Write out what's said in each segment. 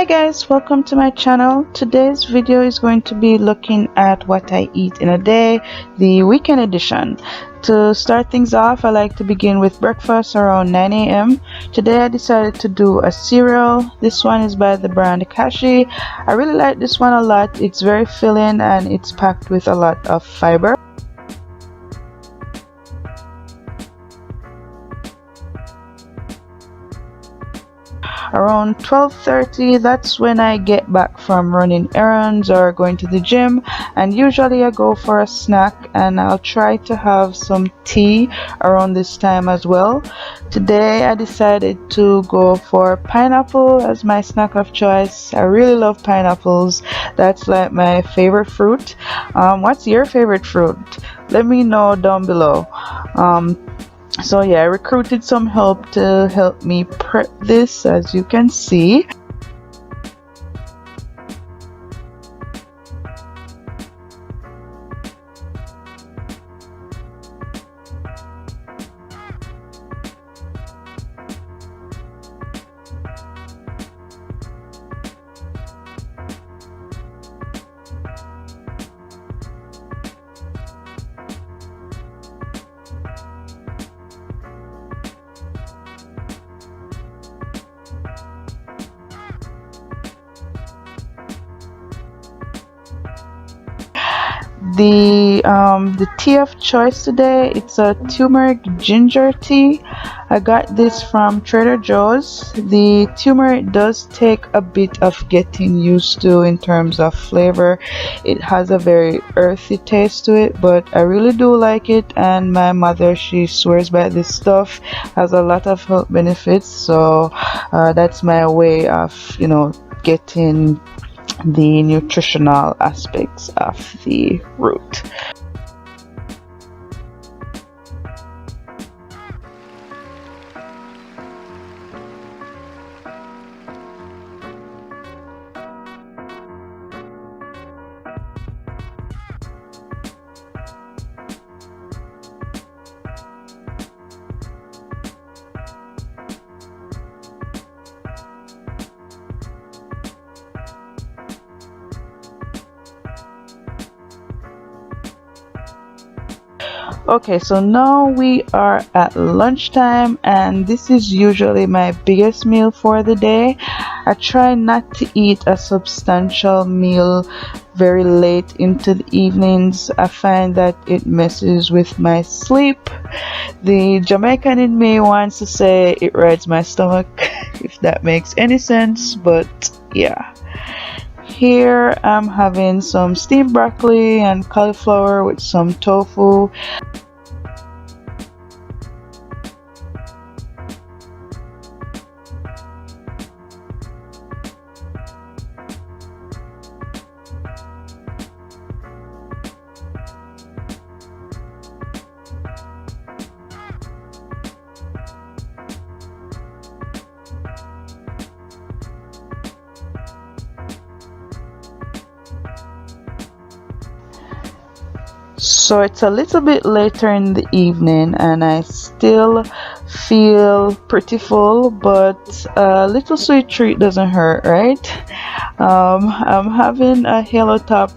Hi guys, welcome to my channel. Today's video is going to be looking at what I eat in a day, the weekend edition. To start things off, I like to begin with breakfast around 9 a.m. Today I decided to do a cereal. This one is by the brand Kashi. I really like this one a lot. It's very filling and it's packed with a lot of fiber. Around 12:30, that's when I get back from running errands or going to the gym, and usually I go for a snack and I'll try to have some tea around this time as well. Today I decided to go for pineapple as my snack of choice. I really love pineapples. That's like my favorite fruit. What's your favorite fruit? Let me know down below. So yeah, I recruited some help to help me prep this, as you can see. The tea of choice today, it's a turmeric ginger tea. I got this from Trader Joe's. The turmeric does take a bit of getting used to in terms of flavor. It has a very earthy taste to it, but I really do like it, and my mother, she swears by this stuff. Has a lot of health benefits, so that's my way of getting the nutritional aspects of the root. Okay, so now we are at lunchtime, and this is usually my biggest meal for the day. I try not to eat a substantial meal very late into the evenings. I find that it messes with my sleep. The Jamaican in me wants to say it rides my stomach, if that makes any sense, but yeah. Here I'm having some steamed broccoli and cauliflower with some tofu. So it's a little bit later in the evening and I still feel pretty full, but a little sweet treat doesn't hurt, right? I'm having a Halo Top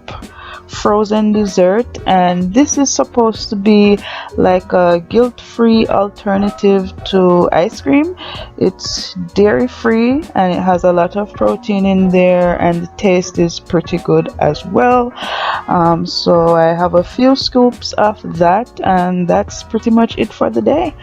frozen dessert, and this is supposed to be like a guilt-free alternative to ice cream. It's dairy-free and it has a lot of protein in there, and the taste is pretty good as well. So I have a few scoops of that, and that's pretty much it for the day.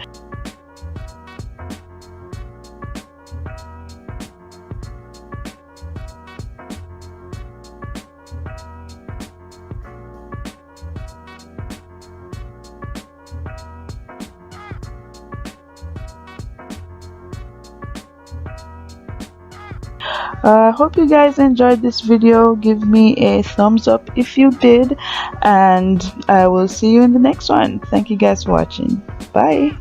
I hope you guys enjoyed this video. Give me a thumbs up if you did, and I will see you in the next one. Thank you guys for watching. Bye.